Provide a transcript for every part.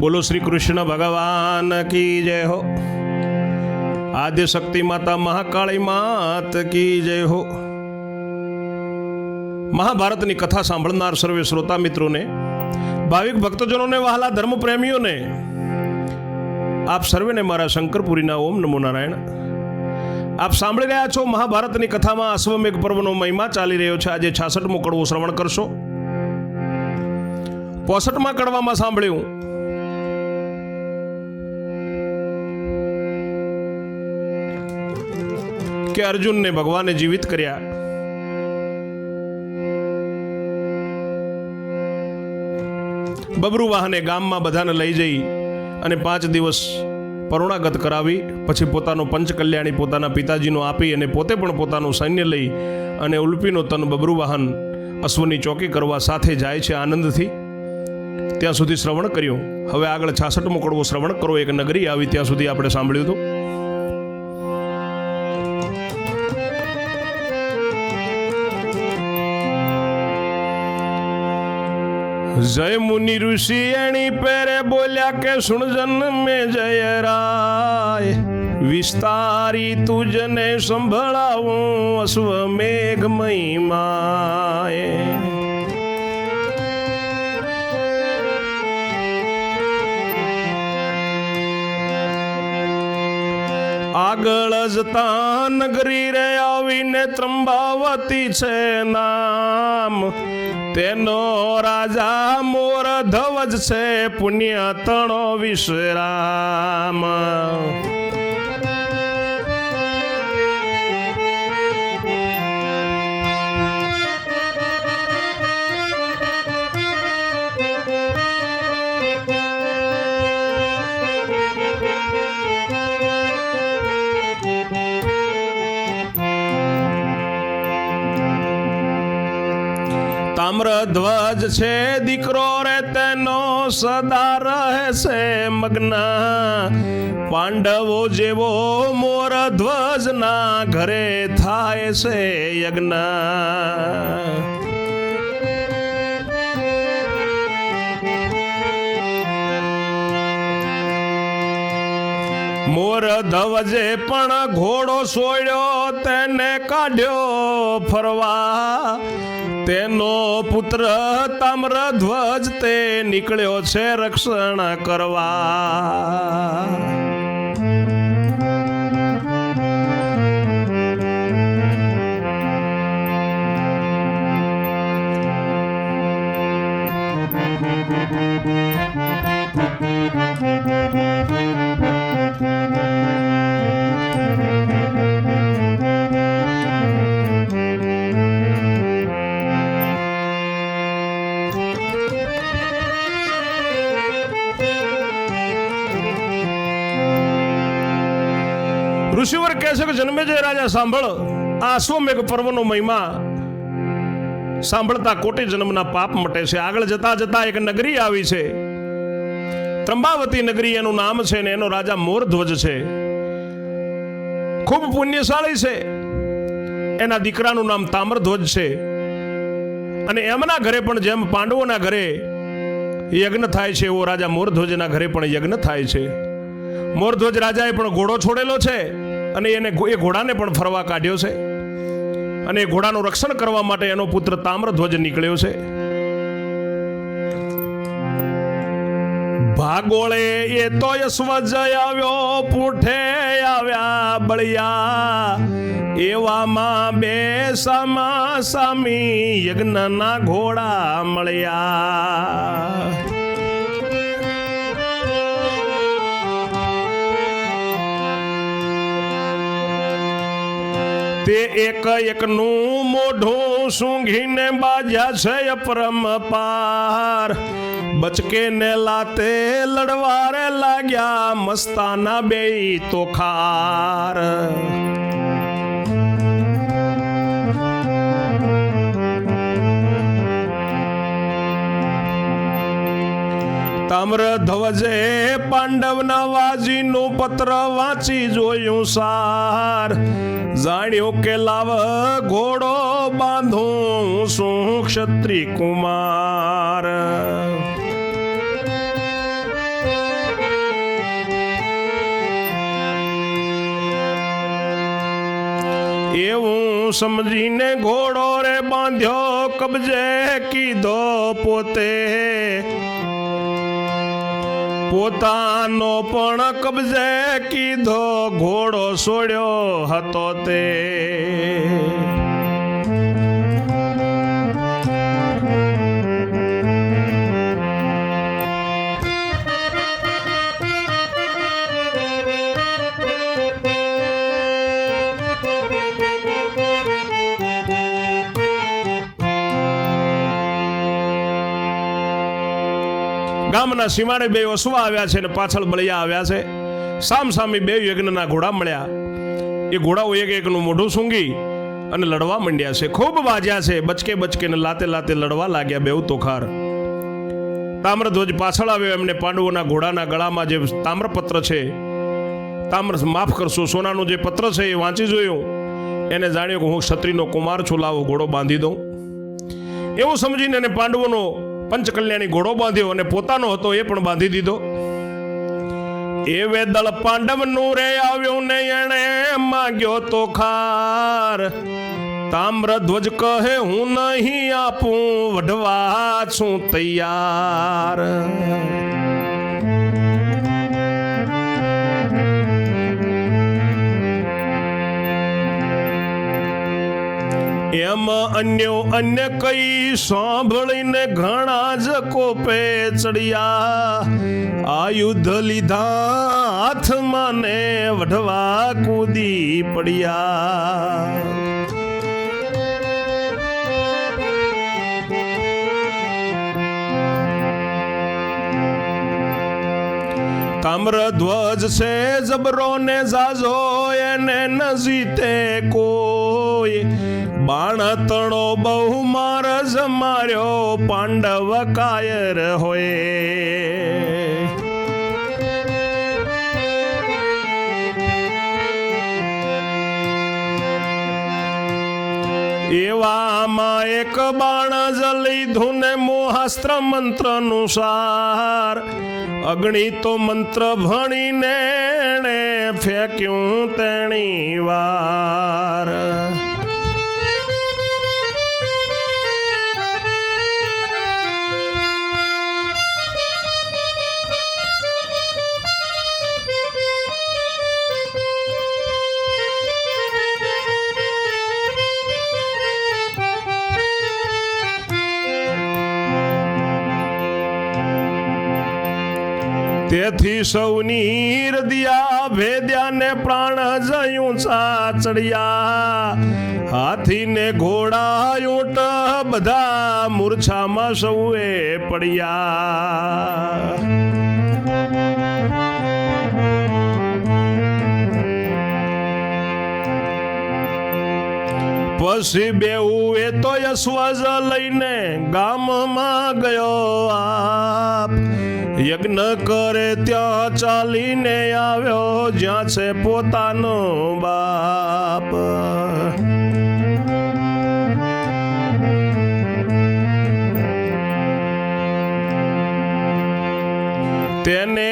બોલો શ્રી કૃષ્ણ ભગવાન કી જય હો. આદ્ય શક્તિ માતા મહાકાળી માત કી જય હો. મહાભારતની કથા સાંભળનાર સર્વે શ્રોતા મિત્રોને, ભાવિક ભક્તજનોને, વહાલા ધર્મ પ્રેમીઓને, આપ સર્વેને મારા શંકરપુરીના ઓમ નમો નારાયણ. આપ સાંભળી રહ્યા છો મહાભારતની કથામાં અશ્વમેઘ પર્વનો મહિમા ચાલી રહ્યો છે. આજે 66મો કડવો શ્રવણ કરશો. 65મા કડવામાં સાંભળ્યું કે અર્જુનને ભગવાને જીવિત કર્યા. બબ્રુવાહને ગામમાં બધાને લઈ જઈ અને 5 દિવસ પરોણાગત કરાવી, પછી પોતાનો પંચકલ્યાણી પોતાના પિતાજીનો આપી અને પોતે પણ પોતાનું સૈન્ય લઈ અને ઉલ્પીનો તન બબ્રુવાહન અશ્વની ચોકી કરવા સાથે જાય છે આનંદથી. ત્યાં સુધી શ્રવણ કર્યું. હવે આગળ 66મો કડવો શ્રવણ કરો. એક નગરી આવી ત્યાં સુધી આપણે સાંભળ્યું હતું. જય મુનિ ઋષિ એણી પેરે બોલ્યા કે સુણ જન્મે જય રાય, વિસ્તારી તુજને સંભળાવું અશ્વમેઘ મહિમાએ. આગળ જતા નગરી રે આવીને ત્રંબાવતી છે નામ, તેનો રાજા મોર ધવજ છે પુણ્ય તણો વિશ્રામ. તામ્રધ્વજ છે દીકરો રે તેનો સદા રહેશે મગ્ન, પાંડવો જેવો મોર ધ્વજ ના ઘરે થાય છે યજ્ઞ. મોર ધવજે પણ ઘોડો સોડ્યો તેને કાઢ્યો ફરવા, તેનો પુત્ર તામ્રધ્વજ તે નીકળ્યો છે રક્ષણ કરવા. ઋષિવર કહે છે કે જન્મેજય રાજા સાંભળ, આ અશ્વમેઘ પર્વનો મહિમા સાંભળતા કોટી જન્મના પાપ મટે છે. આગળ જતા જતા એક નગરી આવી છે, ત્રંબાવતી નગરી એનું નામ છે ને એનો રાજા મોરધ્વજ છે. ખૂબ પુણ્યશાળી છે. એના દીકરાનું નામ તામ્રધ્વજ છે. અને એમના ઘરે પણ જેમ પાંડવોના ઘરે યજ્ઞ થાય છે એવો રાજા મોરધ્વજના ઘરે પણ યજ્ઞ થાય છે. મોરધ્વજ રાજાએ પણ ઘોડો છોડેલો છે અને એ ઘોડાને પણ ફરવા કાઢ્યો છે, અને એ ઘોડાનું રક્ષણ કરવા માટે એનો પુત્ર તામ્રધ્વજ નીકળ્યો છે. ભાગોળે એ તો યશ્વજ આવ્યો, પૂઠે આવ્યા બળિયા, એવામાં બે સામા સામી યજ્ઞના ઘોડા મળ્યા. તે એક એકનું મોઢું સૂંઘીને બાજ્યા છે અપરંપાર, બચકે ને લાતે લડવારે લાગ્યા મસ્તાના બે તો ખાર. તામ્રધ્વજે પાંડવના વાજીનું પત્ર વાંચી જોયું સાર, જાણ્યો કે લાવ ઘોડો બાંધું શું ક્ષત્રિય કુમાર. સમજીને ઘોડો રે બાંધ્યો કબજે કીધો પોતે, પોતાનો પણ કબજે કીધો ઘોડો છોડ્યો હતો તે. ગામના સીમાડે બે અસવા આવ્યા છે અને પાછળ બળિયા આવ્યા છે. સામસામી બે યજ્ઞના ઘોડા મળ્યા. એ ઘોડાઓ એક એકનું મોઢું સૂંઘી અને લડવા માંડ્યા છે. ખૂબ વાજ્યા છે, બચકે બચકે ને લાતે લાતે લડવા લાગ્યા બેઉ તોખાર. તામ્રધ્વજ પાછળ આવ્યો. એમને પાંડવોના ઘોડાના ગળામાં જે તામ્રપત્ર છે, માફ કરશો, સોનાનું જે પત્ર છે એ વાંચી જોયું. એને જાણ્યું કે હું ક્ષત્રિયનો કુમાર છું, લાવો ઘોડો બાંધી દઉં. એવું સમજીને એને પાંડવોનો પંચકલ્યાણી ઘોડો બાંધ્યો અને પોતાનો હતો એ પણ બાંધી દીધો. એ વેદળ પાંડવનું રે આવ્યો ને એને માંગ્યો તો ખાર. તામ્રધ્વજ કહે હું નહીં આપું, વઢવા છું તૈયાર. એમ અન્ય કઈ સાંભળીને ઘણા જ કોપે ચડ્યા. આયુધ લીધા હાથમાં ને વઢવા કૂદી પડ્યા. તામ્રધ્વજ છે જબરો ને જાજો, એને ન જીતે કોઈ. બાણ તણો બહુ માર માર્યો, પાંડવ કાયર હોય. એવામાં એક બાણ જ લીધું ને મોહાસ્ત્ર મંત્ર નું સાર. અગ્નિ તો મંત્ર ભણીને ફેંક્યું તેણી વાર. તેથી સૌની હૃદયા ભેદ્યા ને પ્રાણ જયું ચાચડ્યા. હાથીને ઘોડા ઊંટ બધા મૂર્છામાં સૌએ પડ્યા. પછી બેઉ એ તો યશવજ લઈને ગામમાં ગયો આપ. યજ્ઞ કરે ત્યાં ચાલીને આવ્યો, જ્યાં છે પોતાનો બાપ. તેને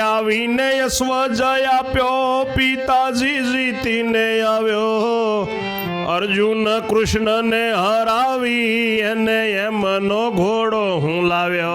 આવીને યશવજ આપ્યો, પિતાજી જીતીને આવ્યો. અર્જુન કૃષ્ણને હરાવી એને એમનો ઘોડો હું લાવ્યો.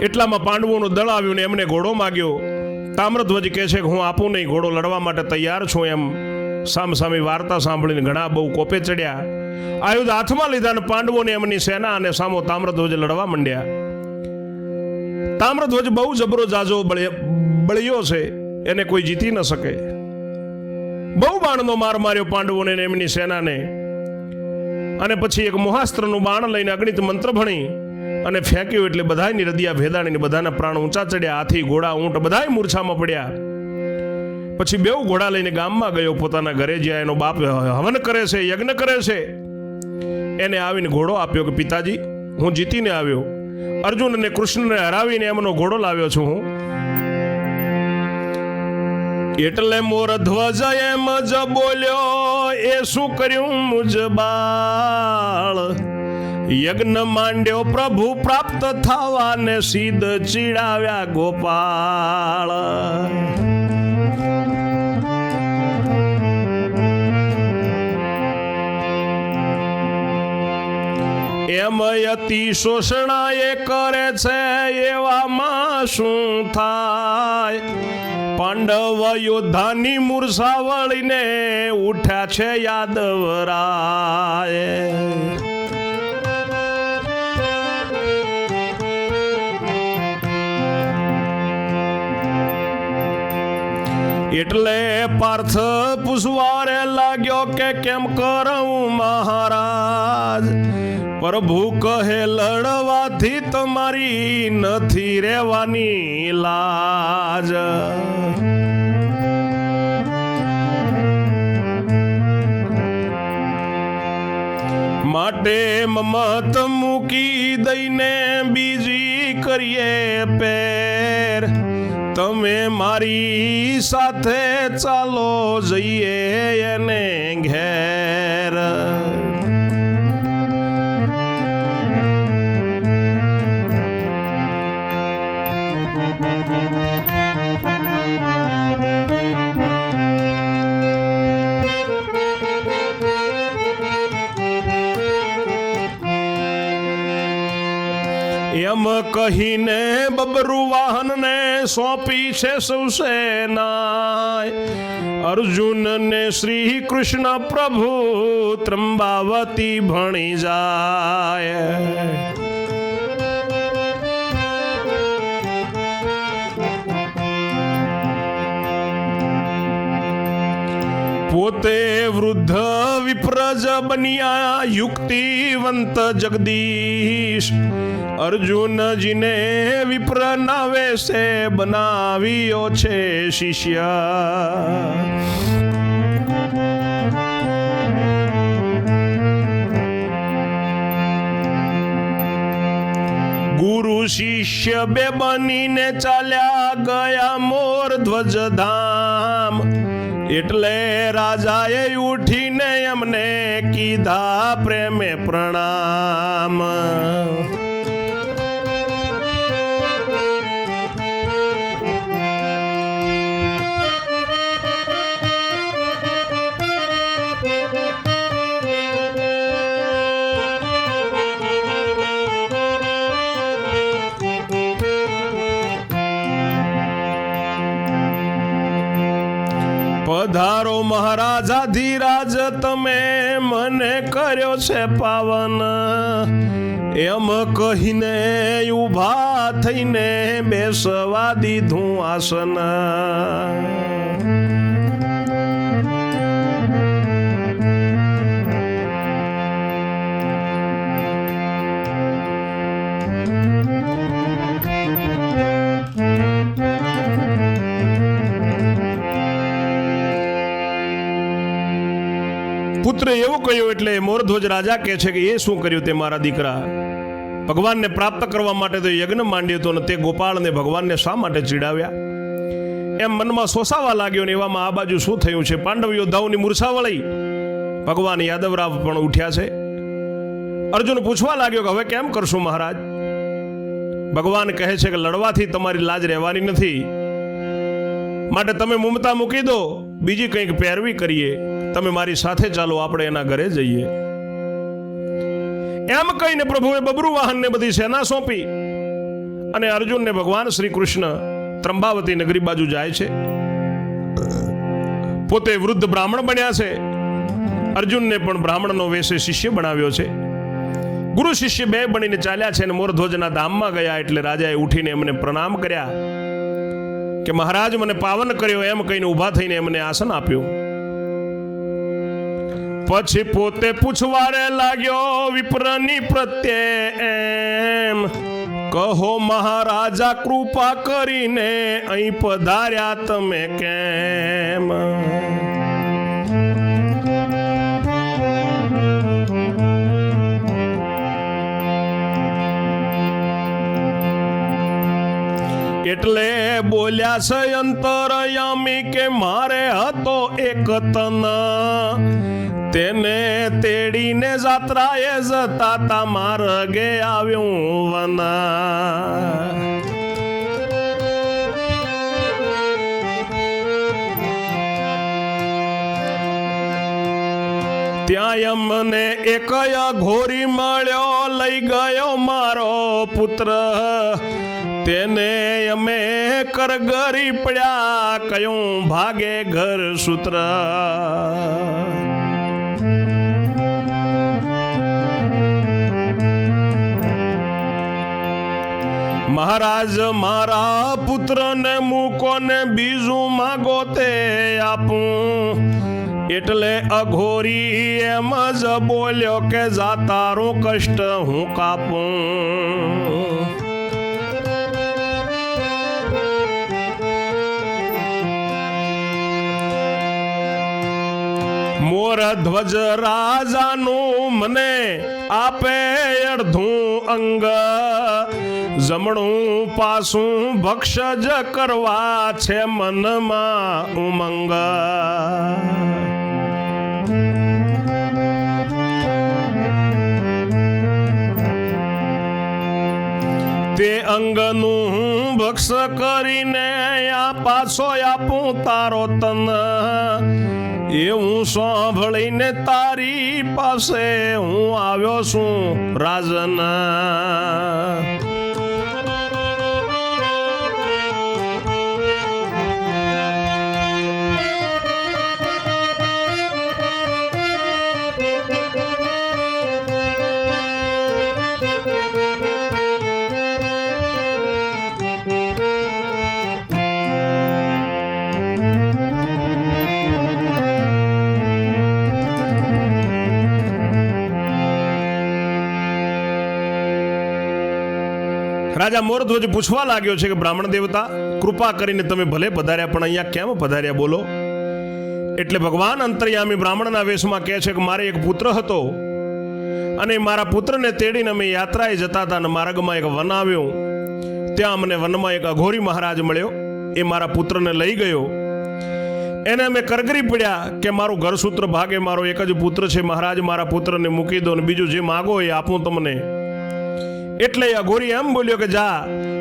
એટલામાં પાંડવોનું દળ આવ્યું ને એમને ઘોડો માગ્યો. તામ્રધ્વજ કહે છે કે હું આપું નહીં, ઘોડો લડવા માટે તૈયાર છું. એમ સામસામી વાર્તા સાંભળીને ઘણા બહુ કોપે ચડ્યા. આયુધ હાથમાં લીધા અને પાંડવોને એમની સેના અને સામો તામ્રધ્વજ લડવા માંડ્યા. તામ્રધ્વજ બહુ જબરો જાજો બળ્યો છે, એને કોઈ જીતી ન શકે. બહુ બાણનો માર માર્યો પાંડવોને એમની સેનાને. અને પછી એક મોહાસ્ત્રનું બાણ લઈને અગણિત મંત્ર ભણી અને ફેંક્યું એટલે બધાની હૃદયા ભેદાણીને બધાના પ્રાણ ઊંચા ચડ્યા. હાથી, ઘોડા, ઊંટ બધાય મૂર્છામાં પડ્યા. પછી બેઉ ઘોડા લઈને ગામમાં ગયો પોતાના ઘરે, જ્યાં એનો બાપ હવન કરે છે, યજ્ઞ કરે છે. એને આવીને ઘોડો આપ્યો કે પિતાજી, હું જીતીને આવ્યો, અર્જુન અને કૃષ્ણને હરાવીને એમનો ઘોડો લાવ્યો છું હું. એટલે મોર ધ્વજ એમ જ બોલ્યો, એ શું કર્યું મુજ બાળ? યજ્ઞ માંડ્યો પ્રભુ પ્રાપ્ત થવાને, સીધ ચીડાવ્યા ગોપાળ. એમ અતિ શોષણા એ કરે છે, એવામાં શું થાય? પાંડવ યોદ્ધાની મૂર્છા વળીને ઉઠ્યા છે યાદવરાય. એટલે પાર્થ પૂછવારે લાગ્યો કે કેમ કરું મહારાજ? પ્રભુ કહે લડવાથી તમારી નથી રહેવાની લાજ. માટે મમત મૂકી દઈને બીજી કરીએ પેર. તમે મારી સાથે ચાલો જઈએ એને ઘેર. એમ કહીને બબરુ વાહનને સોંપી છે સૌ સેનાય. અર્જુન ને શ્રી કૃષ્ણ પ્રભુ ત્રંબાવતી ભણી જાય. પોતે વૃદ્ધ વિપ્રજ બન્યા યુક્તિવંત જગદીશ. અર્જુનજીને વિપ્ર નાવે છે બનાવ્યો છે શિષ્ય. ગુરુ શિષ્ય બે બનીને ચાલ્યા ગયા મોર ધ્વજ ધામ. એટલે રાજાએ ઉઠીને એમને કીધા પ્રેમે પ્રણામ. પધારો મહારાજાધિરાજ, તમે મને કર્યો છે પાવન. એમ કહીને ઊભા થઈને બેસવા દીધું આસન. પુત્ર એવું કહ્યું એટલે મોરધ્વજ રાજા કહે છે કે એ શું કર્યું તે મારા દીકરા? ભગવાનને પ્રાપ્ત કરવા માટે તો યજ્ઞ માંડ્યો હતો ને તે ગોપાળને ભગવાનને શા માટે ચીડાવ્યા? એમ મનમાં સોસાવા લાગ્યો ને એવામાં આ બાજુ શું થયું છે? પાંડવ યોદ્ધાઓની મૂર્છા વળી. ભગવાન યાદવરાવ પણ ઉઠ્યા છે. અર્જુન પૂછવા લાગ્યો કે હવે કેમ કરશું મહારાજ? ભગવાન કહે છે કે લડવાથી તમારી લાજ રહેવાની નથી, માટે તમે મમતા મૂકી દો, બીજી કંઈક પેરવી કરીએ. તમે મારી સાથે ચાલો, આપણે એના ઘરે જઈએ. એમ કહીને પ્રભુએ બબરુ વાહનને બધી સેના સોંપી અને અર્જુનને ભગવાન શ્રી કૃષ્ણ ત્રંબાવતી નગરી બાજુ જાય છે. પોતે વૃદ્ધ બ્રાહ્મણ બન્યા છે. અર્જુનને પણ બ્રાહ્મણનો વેશે શિષ્ય બનાવ્યો છે. ગુરુ શિષ્ય બે બનીને ચાલ્યા છે અને મોરધ્વજના ધામમાં ગયા. એટલે રાજાએ ઉઠીને એમને પ્રણામ કર્યા કે મહારાજ મને પાવન કર્યો. એમ કહીને ઊભા થઈને એમને આસન આપ્યું. પછી પોતે પૂછવા રે લાગ્યો વિપ્રની પ્રત્યે એમ, કહો મહારાજા કૃપા કરીને અહીં પધાર્યા તમે કેમ? એટલે બોલ્યા છે અંતરયામી કે મારે હતો એક તન, તેને તેડીને જાત્રાએ જતા તા માર્ગે આવ્યું વન. ત્યાં અમને એક ઘોરી મળ્યો, લઈ ગયો મારો પુત્ર, તેને અમે કરગરી પડ્યા, કયું ભાગે ઘર સૂત્ર. મહારાજ મારા પુત્રને મૂકો ને બીજું માગો તે આપું. એટલે અઘોરી એમ જ બોલ્યો કે જા તારું કષ્ટ હું કાપું. મોર ધ્વજ રાજાનું મને આપે અડધું અંગ, જમણું પાસું ભક્ષજ કરવા છે મનમાં ઉમંગ. તે અંગનું ભક્ષ કરીને આ પાછો આપું તારો તન, એવું સાંભળીને તારી પાસે હું આવ્યો છું રાજન. રાજા મોરધ્વજ પૂછવા લાગ્યો છે કે બ્રાહ્મણ દેવતા કૃપા કરીને તમે ભલે પધાર્યા, પણ અહીંયા કેમ પધાર્યા બોલો? એટલે ભગવાન અંતર્યામી બ્રાહ્મણના વેશમાં કહે છે કે મારે એક પુત્ર હતો, અને મારા પુત્રને તેડીને અમે યાત્રાએ જતા હતા, અને માર્ગમાં એક વન આવ્યો. ત્યાં અમને વનમાં એક અઘોરી મહારાજ મળ્યો, એ મારા પુત્રને લઈ ગયો. એને અમે કરગરી પડ્યા કે મારું ઘરસૂત્ર ભાગે, મારો એક જ પુત્ર છે, મહારાજ મારા પુત્રને મૂકી દો, અને બીજું જે માગો એ આપું તમને. એટલે અઘોરી એમ બોલ્યો કે જા,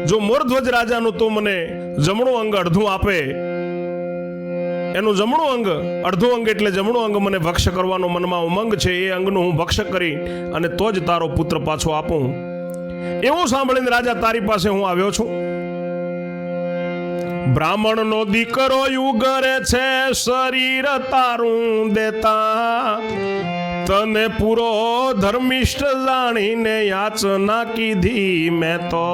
જો મોરધ્વજ રાજાનું તું મને જમણું અંગ અડધું આપે, એનું જમણું અંગ અડધું અંગ એટલે જમણું અંગ મને ભક્ષ કરવાનો મનમાં ઉમંગ છે, એ અંગનું હું ભક્ષ કરી અને તો જ તારો પુત્ર પાછો આપું. એવું સાંભળીને રાજા તારી પાસે હું આવ્યો છું. બ્રાહ્મણનો દીકરો યુગરે છે, શરીર તારું દેતા, તને પૂરો ધર્મિષ્ઠ જાણીને યાચના કીધી મેં તો.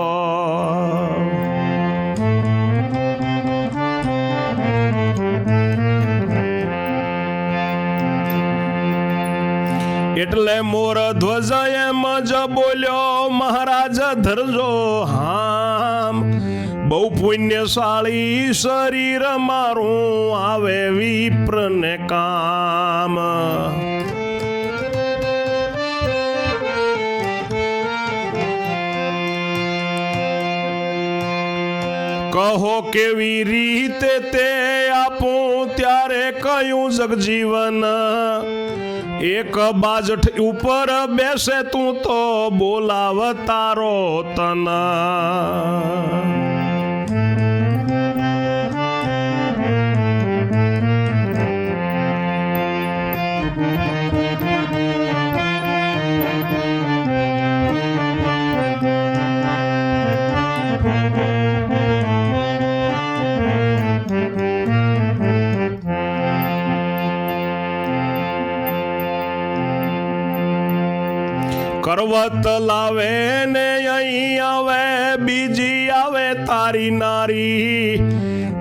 એટલે મોર ધ્વજ એમ જ બોલ્યો મહારાજ ધરજો હામ, બહુ પુણ્યશાળી શરીર મારું આવે વિપ્રને કામ. કહો કેવી રીતે તે આપું ત્યારે કયું જગજીવન, એક બાજઠ ઉપર બેસે તું તો બોલાવ તારો તન. કરવત લાવે ને અહીં આવે, બીજી આવે તારી નારી,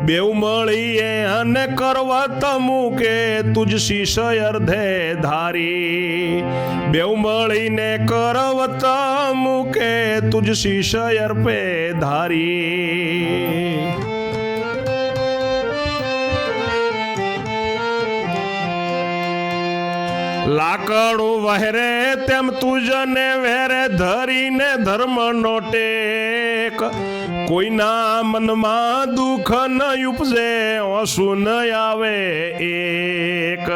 બેઉ મળીએ અને કરવત મૂકે તુજ શીશ અર્ધે ધારી બેઉ મળીને કરવત મૂકે તુજ શીશ અર્પે ધારી લાકડું વહેરે તેમ તુજને વેરે ધરીને ધર્મ નો ટેક કોઈના મનમાં દુઃખ ન ઉપજે ઓસુ ન આવે એક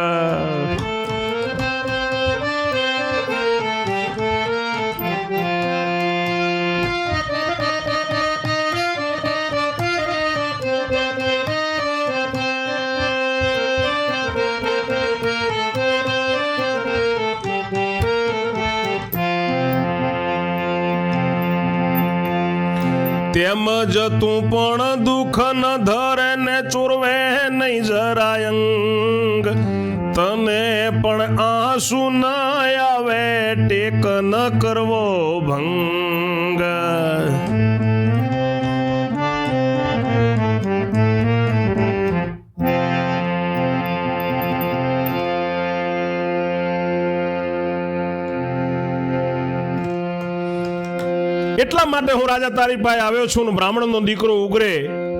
તેમજ તું પણ દુઃખ ન ધરે ને ચોરવે નહીં જરાય અંગ તને પણ આંસુ ન આવે ટેક ન કરવો ભંગ એટલા માટે હું રાજા તારી પાસે આવ્યો છું ને બ્રાહ્મણનો દીકરો ઉગરે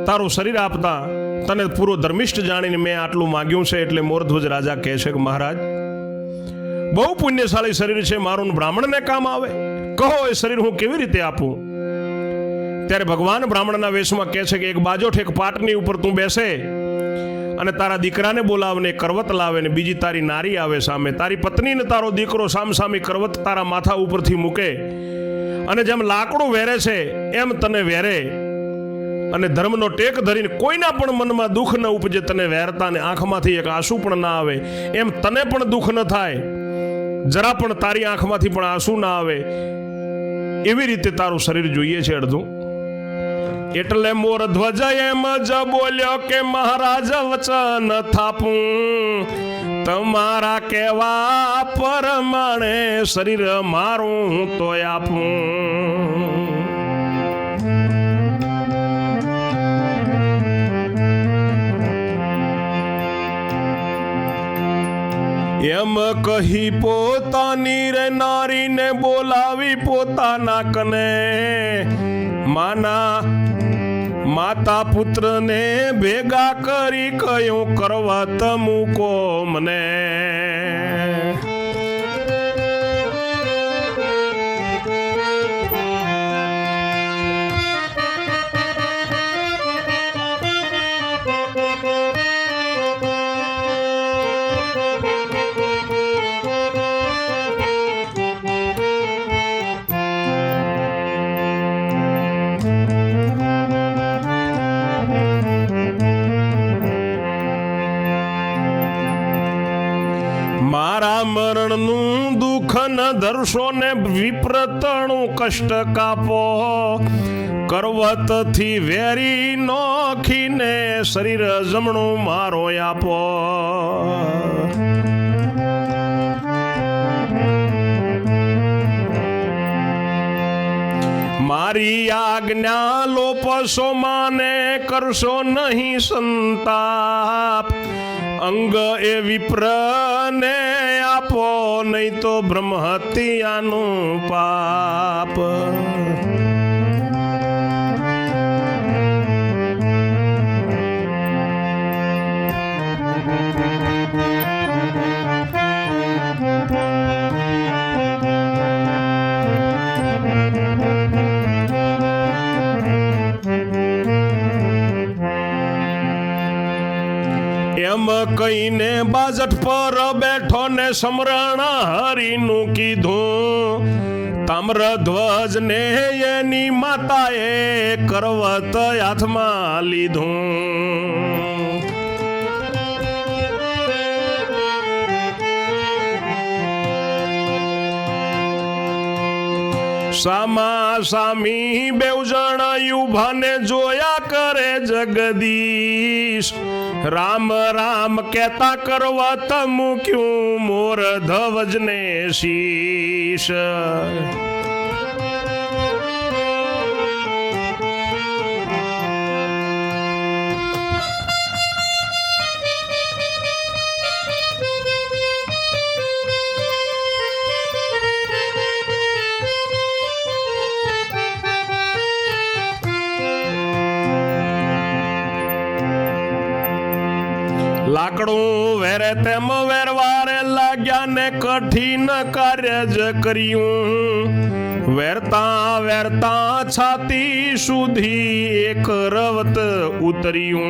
તારું શરીર આપતા તને પૂરો ધર્મિષ્ઠ જાણીને મેં આટલું માંગ્યું છે. એટલે મોરધ્વજ રાજા કહે છે કે મહારાજ બહુ પુણ્યશાળી શરીર છે મારું, બ્રાહ્મણને કામ આવે, કહો એ શરીર હું કેવી રીતે આપું. ત્યારે ભગવાન બ્રાહ્મણના વેશમાં કહે છે કે એક બાજોઠ એક પાટની ઉપર તું બેસે અને તારા દીકરાને બોલાવને કરવત લાવે ને બીજી તારી નારી આવે સામે, તારી પત્નીને તારો દીકરો સામસામી કરવત તારા માથા ઉપરથી મૂકે અને જેમ લાકડું વેરે છે એમ તને વેરે અને ધર્મનો ટેક ધરીને કોઈના પણ મનમાં દુઃખ ન ઉપજે, તને વેરતા ને આંખમાંથી એક આંસુ પણ ના આવે એમ તને પણ દુઃખ ન થાય, જરા પણ તારી આંખમાંથી પણ આંસુ ના આવે એવી રીતે તારું શરીર જોઈએ છે અડધું. એટલે મોરધ્વજ એમ જ બોલ્યો કે મહારાજ વચન થાપું તમારા કેવા પરમાણે શરીર મારું તો આપું. એમ કહી પોતાની રે નારીને બોલાવી પોતાના કને, માતા પુત્રને ભેગા કરી કયું કરવત મૂકો મને. મારા મરણનું દુઃખ ન ધરશો ને વિપ્રતણું કષ્ટ કાપો, કરવતથી વેરી નોખીને શરીર જમણું મારો આપો. મારી આજ્ઞા લોપશો માને કરશો નહીં સંતાપ, અંગ એ વિપ્રને આપો નહીં તો બ્રહ્મ હત્યાનું પાપ. એમ કહીને બાજટ પર બેઠો ને સમરણ હરિનું કીધું, તામ્રધ્વજ ને એની માતાએ કરવત હાથમાં લીધું. સામા સામી બેઉ જણા યુભાને જોયા કરે જગદીશ, રામ રામ કેતા કરવત મૂક્યું મોરધ્વજને શીશ. લાકડું વેરે તેમ વેરવારે લાગ્યા ને કઠિન કાર્ય જ કર્યું. વેરતા વેરતા છાતી સુધી એક રવત ઉતર્યું.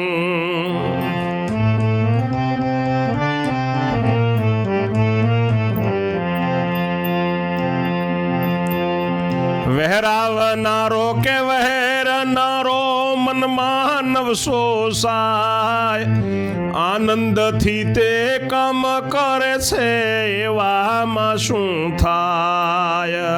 વહેરાવનારો કે વહેરનારો મનમાં નવસો સાય. આનંદથી તે કામ કરે છે એવામાં શું થાય.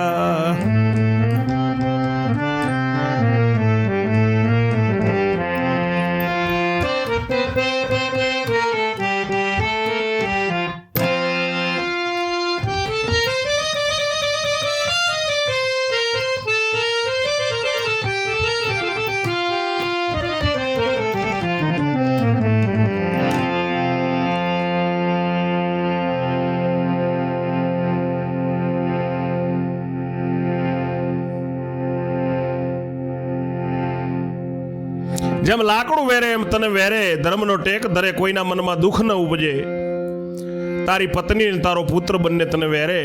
જેમ લાકડું વેરે એમ તને વેરે. ધર્મનો ટેક ધરે, કોઈના મનમાં દુઃખ ન ઉપજે. તારી પત્ની ને તારો પુત્ર બંને તને વેરે.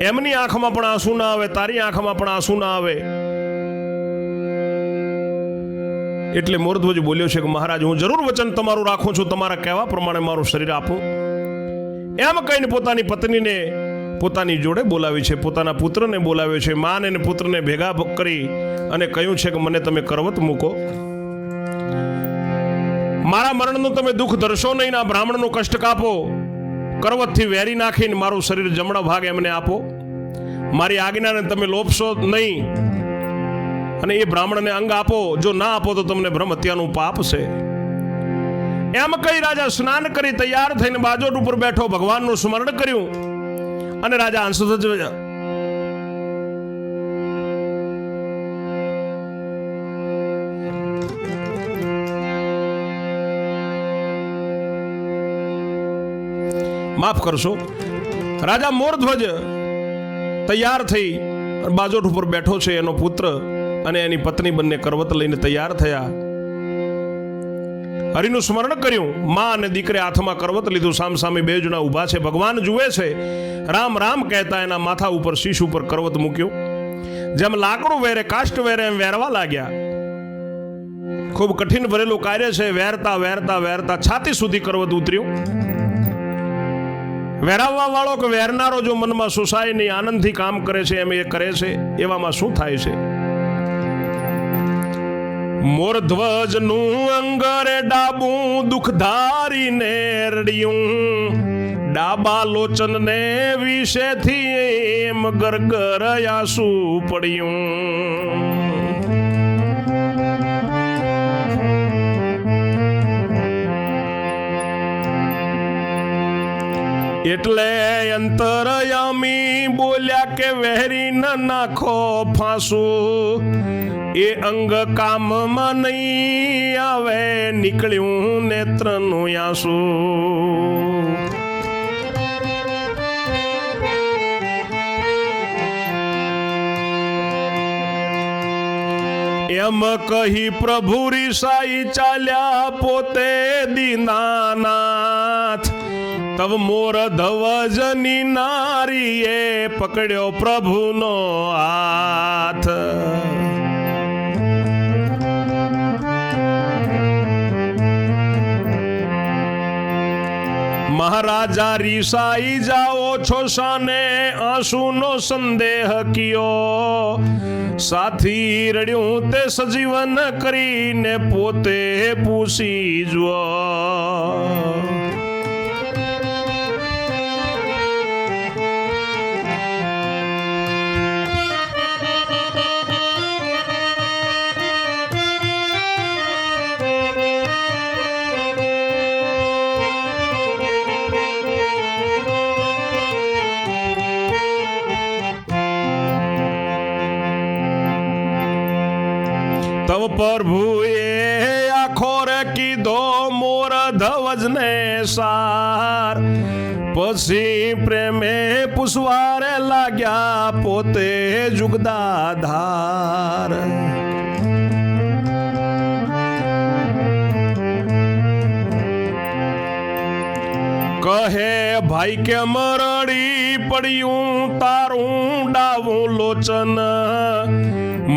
એમની આંખમાં પણ આંસુ ના આવે, તારી આંખમાં પણ આંસુ ના આવે. એટલે મોરધ્વજ બોલ્યો છે કે મહારાજ, હું જરૂર વચન તમારું રાખું છું, તમારા કહેવા પ્રમાણે મારું શરીર આપું. એમ કહીને પોતાની પત્નીને પોતાની જોડે બોલાવી છે, પોતાના પુત્રને બોલાવ્યો છે. માને અને પુત્રને ભેગા કરી અને કહ્યું છે કે મને તમે કરવત મૂકો. મારા મરણનું તમે દુઃખ ધરશો નહીં. આ બ્રાહ્મણનું કષ્ટ કાપો. કરવતથી વેરી નાખીને મારું શરીર જમણા ભાગ એમને આપો. મારી આજ્ઞાને તમે લોપશો નહીં અને એ બ્રાહ્મણને અંગ આપો. જો ના આપો તો તમને બ્રહ્મ હત્યાનું પાપ છે. એમ કહી રાજા સ્નાન કરી તૈયાર થઈને બાજોટ ઉપર બેઠો, ભગવાનનું સ્મરણ કર્યું અને રાજા હંસધ્વજ માફ કરશો, રાજા મોરધ્વજ તૈયાર થઈ બાજોટ ઉપર બેઠો છે. એનો પુત્ર અને એની પત્ની બંને કરવત લઈને તૈયાર થયા. હરિનું સ્મરણ કર્યું. માં અને દીકરે હાથમાં કરવત લીધું. સામસામે બે જણા ઊભા છે. ભગવાન જુએ છે. રામ રામ કહેતા એના માથા ઉપર શીશ ઉપર કરવત મૂક્યો. જેમ લાકડું વેરે કાષ્ટ વેરે એમ વેરવા લાગ્યા. ખૂબ કઠિન ભરેલું કાર્ય છે. વેરતા વેરતા વેરતા છાતી સુધી કરવત ઉતર્યું. વેરાવવા વાળો કે વેરનારો જો મનમાં સુસાય નહીં, આનંદથી કામ કરે છે એમ એ કરે છે, એવામાં શું થાય છે? મોરધ્વજનું અંગરે ડાબું દુઃખધારીને રડ્યું. ડાબા લોચનને વિશેથી એમ ગરગર આંસુ પડ્યું. એટલે અંતરયામી બોલ્યા કે વહેરી ન નાખો ફાંસું. એ અંગ કામમાં નહીં આવે, નીકળ્યું નેત્રનું આંસુ. એમ કહી પ્રભુ રિસાઈ ચાલ્યા પોતે દીનાનાથ. તબ મોર ધવજની નારીએ પકડ્યો પ્રભુનો હાથ. મહારાજા રીસાઈ જાઓ છો શાને આંસુનો સંદેહ કિયો. સાથી રડ્યું તે સજીવન કરીને પોતે પૂછી જુઓ. તવ પ્રભુએ આખો રે કીધો મોર ધવજને સાર. પછી પ્રેમે પુસવારે લાગ્યા પોતે જુગદાધાર. ભાઈ કેમ રડી પડ્યું તારું ડાવું લોચન,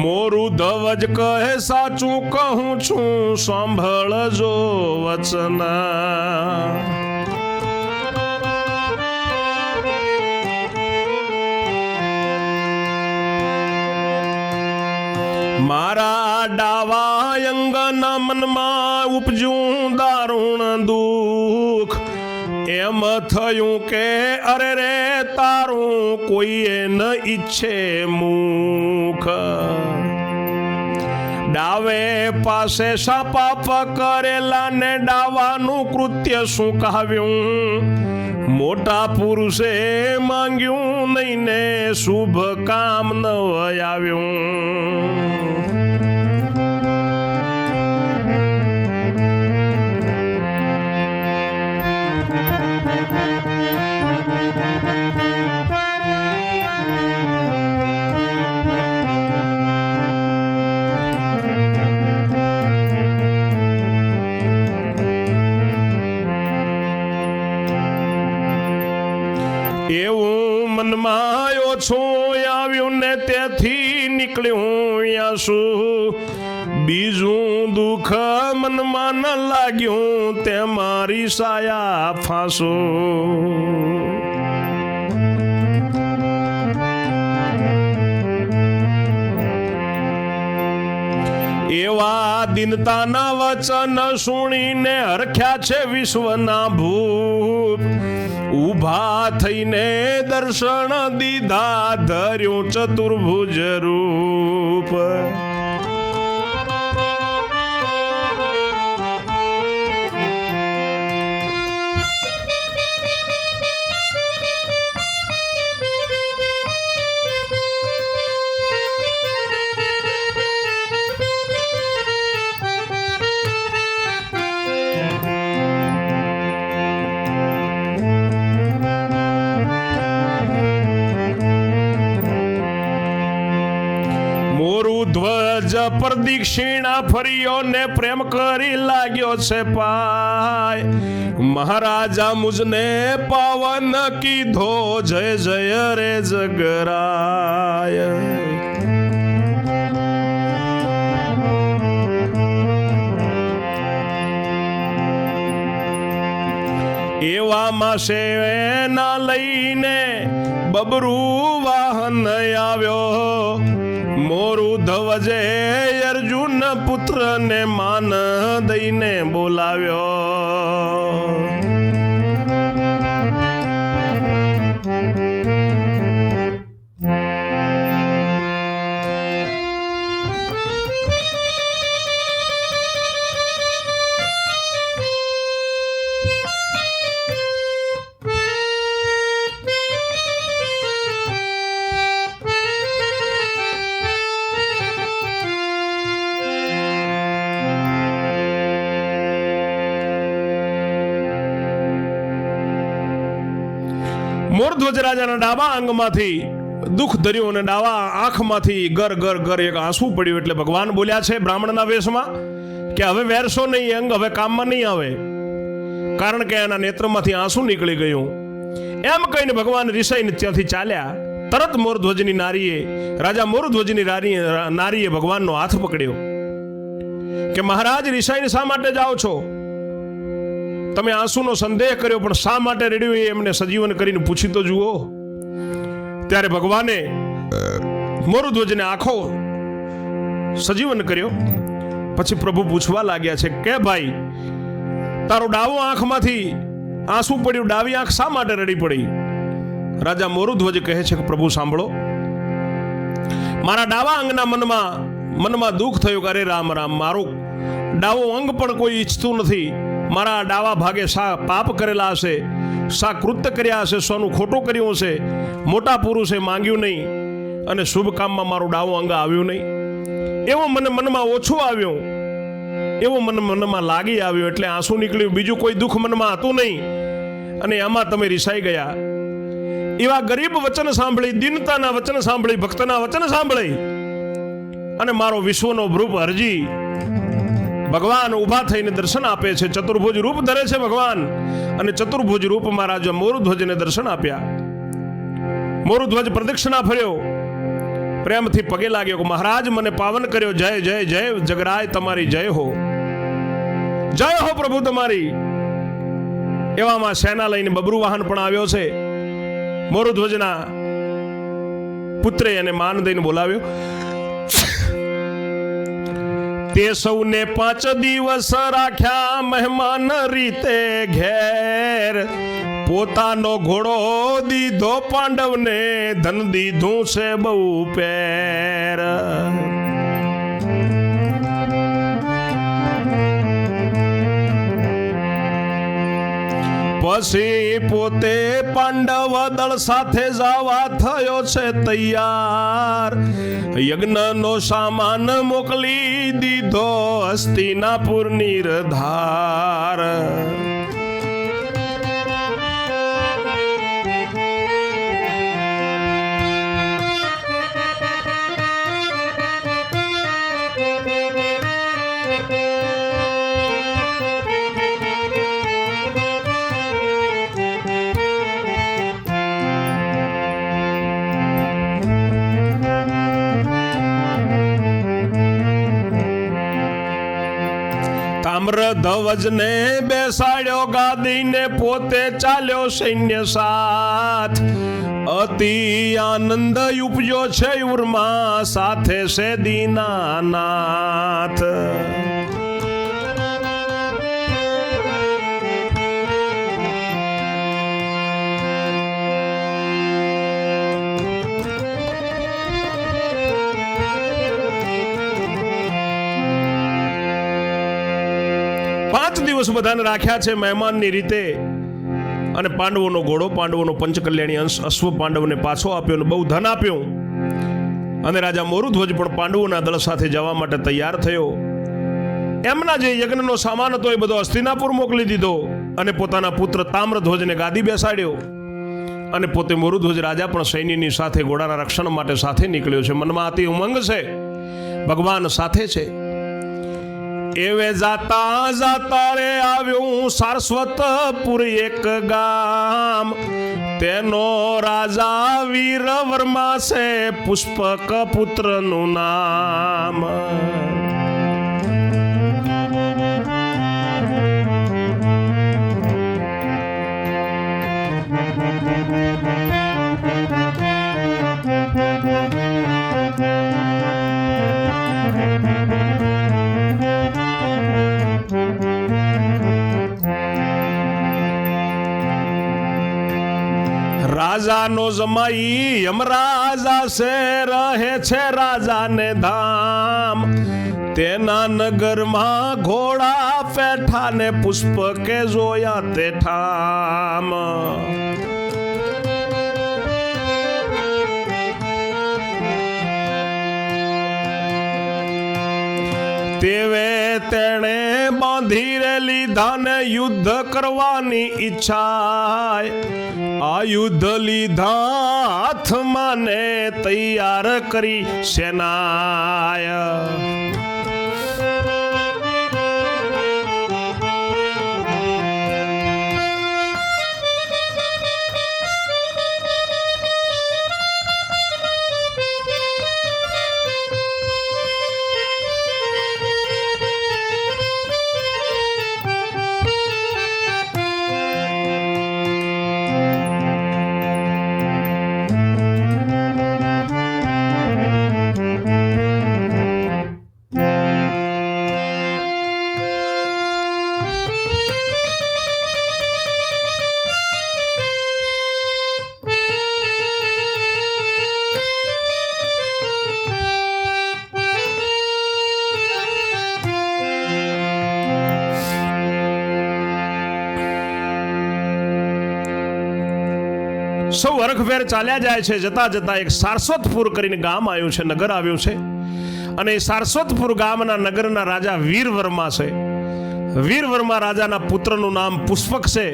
મોરું ધવજ કહે સાચું કહું છું સાંભળજો વચન. મારા ડાવા અંગના મનમાં ઉપજ્યું દારૂણ દુઃખ, એમ થયું કે અરે રે તારું કોઈએ ન ઈચ્છે મુખ. ડાવે પાસે સાપાપ કરેલા ને ડાવાનું કૃત્ય શું કહાવ્યું, મોટા પુરુષે માંગ્યું નહીં ને શુભ કામ ન આવ્યું. એવું મનમાં ઓછું આવ્યું ને તેથી નીકળ્યું આંસુ, બીજું દુઃખ મનમાં ન લાગ્યું તે મારી સાયા ફાંસો. એવા દિનતાના વચન સુણીને હરખ્યા છે વિશ્વના ભૂપ, ઉભા થઈને દર્શન દીધા ધર્યું ચતુર્ભુજ રૂપ. ધ્વજ પ્રદક્ષિણા ફર્યો ને પ્રેમ કરી લાગ્યો છે પાય, મહારાજા મુજને પાવન કીધો જય જય રે જગરાય. એવામાં સેના લઈને બબરું વાહન આવ્યો, મોરું ધવજે અર્જુન પુત્ર ને માન દઈને બોલાવ્યો. મોરધ્વજ રાજાના ડાબા અંગમાંથી દુઃખ ધર્યું અને ડાબા આંખમાંથી ગર ગર ગર એક આંસુ પડ્યું. એટલે ભગવાન બોલ્યા છે બ્રાહ્મણના વેશમાં કે હવે વેરશો નહીં, અંગ હવે કામમાં નહીં આવે, કારણ કે એના નેત્રમાંથી આંસુ નીકળી ગયું. એમ કહીને ભગવાન રિસાઈને ત્યાંથી ચાલ્યા. તરત મોરધ્વજની નારીએ, રાજા મોરધ્વજની નારીએ ભગવાનનો હાથ પકડ્યો કે મહારાજ રિસાઈને શા માટે જાઓ છો? તમે આંસુનો સંદેહ કર્યો પણ શા માટે રેડ્યું એ એમને સજીવન કરીને પૂછી તો જુઓ. ત્યારે ભગવાને મોરધ્વજને આંખો સજીવન કર્યો. પછી પ્રભુ પૂછવા લાગ્યા છે કે ભાઈ તારો ડાવો આંખમાંથી આંસુ પડ્યું, ડાવી આંખ શા માટે રડી પડી? રાજા મોરધ્વજ કહે છે કે પ્રભુ સાંભળો, મારા ડાવા અંગના મનમાં દુઃખ થયું કે અરે રામ રામ, મારું ડાવો અંગ પણ કોઈ ઈચ્છતું નથી. મારા ડાવા ભાગે શા પાપ કરેલા હશે, શા કૃત્ય કર્યા હશે, શાનું ખોટું કર્યું હશે, મોટા પુરુષે માંગ્યું નહીં અને શુભ કામમાં મારું ડાવું અંગ આવ્યું નહીં. એવું મને મનમાં ઓછું આવ્યું, એવું મને મનમાં લાગી આવ્યું એટલે આંસુ નીકળ્યું. બીજું કોઈ દુઃખ મનમાં હતું નહીં અને આમાં તમે રિસાઈ ગયા. એવા ગરીબ વચન સાંભળી, દીનતાના વચન સાંભળી, ભક્તના વચન સાંભળી અને મારો વિશ્વનો ભૃપ હરજી ભગવાન ઊભા થઈને દર્શન આપે છે, ચતુર્ભુજ રૂપ ધરે છે ભગવાન, અને ચતુર્ભુજ રૂપમાં રાજા મોરધ્વજને દર્શન આપ્યા. મોરધ્વજ પ્રદક્ષિણા ફર્યો, પ્રેમથી પગે લાગ્યો કે મહારાજ મને પાવન કર્યો, જય જય જય જગરાય તમારી જય હો, જય હો પ્રભુ તમારી. એવામાં સેના લઈને બબરુ વાહન પણ આવ્યો છે. મોરધ્વજના પુત્રે એને માન દઈને બોલાવ્યો. તે સૌને 5 દિવસ રાખ્યા મહેમાન રીતે ઘેર, પોતાનો ઘોડો દીધો પાંડવને, ધન દીધું છે બહુ પેર. પછી પોતે પાંડવ દળ સાથે જવા થયો છે તૈયાર, યજ્ઞનો સામાન મોકલી દીધો હસ્તિનાપુર નિર્ધાર. તામ્રધ્વજને બેસાડ્યો ગાદીને, પોતે ચાલ્યો સૈન્ય સાથ. અતિ આનંદ ઉપજો છે ઉર્મા, સાથે છે દીનાનાથ. બધાને રાખ્યા છે મહેમાનની રીતે, અને પાંડવોનો ઘોડો, પાંડવોનો પંચકલ્યાણી અંશ અશ્વ પાંડવને પાછો આપ્યો અને બહુ ધન આપ્યું. અને રાજા મોરુધ્વજ પણ પાંડવોના દળ સાથે જવા માટે તૈયાર થયો. એમના જે યજ્ઞનો સામાન હતો એ બધો હસ્તિનાપુર મોકલી દીધો, અને પોતાના પુત્ર તામ્રધ્વજને ગાદી બેસાડ્યો, અને પોતે મોરુધ્વજ રાજા પણ સૈન્યની સાથે ઘોડાના રક્ષણ માટે સાથે નીકળ્યો છે. મનમાં અતિ ઉમંગ છે, ભગવાન સાથે છે. એવે જાતા જાતા રે આવ્યું સારસ્વતપુર એક ગામ, તેનો રાજા વીર વર્મા છે, પુષ્પક પુત્રનું નામ. રાજાનો જમાઈ યમરાજા છે, રહે છે રાજાને ધામ. તેના નગરમાં ઘોડા પેઠા ને, પુષ્પકે જોયા તે ઠામ. તેવે તેણે બાંધી રે લીધા ને, યુદ્ધ કરવાની ઈચ્છા. આ યુદ્ધ લીધા હાથમાં ને, તૈયાર કરી સેનાય. સૌ હરખભેર ચાલ્યા જાય છે. જતા જતા એક સારસ્વતપુર કરીને ગામ આવ્યું છે, નગર આવ્યું છે. અને એ સારસ્વતપુર ગામના નગરના રાજા વીરવર્મા છે. વીરવર્મા રાજાના પુત્રનું નામ પુષ્પક છે,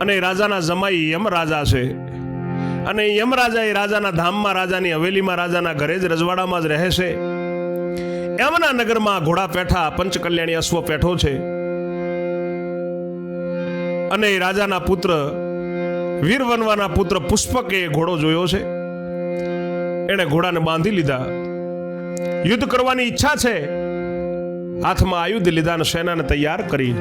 અને રાજાના જમાઈ યમરાજા છે. અને યમરાજા એ રાજાના ધામમાં, રાજાની હવેલીમાં, રાજાના ઘરે જ, રજવાડામાં જ રહે છે. એમના નગરમાં ઘોડા પેઠા, પંચકલ્યાણી અશ્વ પેઠો છે. અને રાજાના પુત્ર વીરવનવાના પુત્ર પુષ્પકે ઘોડો જોયો છે. એણે ઘોડાને બાંધી લીધા. યુદ્ધ કરવાની ઈચ્છા છે. હાથમાં આયુધ લીધા અને સેનાને તૈયાર કરી.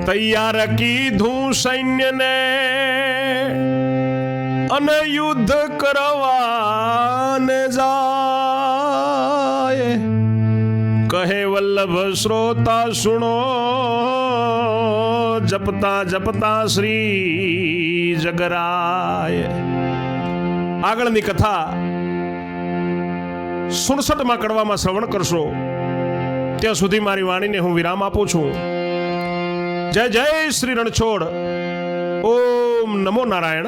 તૈયાર કીધું સૈન્યને અને યુદ્ધ કરવાને જાય. કહે વલ્લભ શ્રોતા સુણો, જપતા જપતા શ્રી જગરાય. આગળની કથા 67માં કડવામાં શ્રવણ કરશો. ત્યાં સુધી મારી વાણીને હું વિરામ આપું છું. જય જય શ્રી રણછોડ. ઓમ નમો નારાયણ.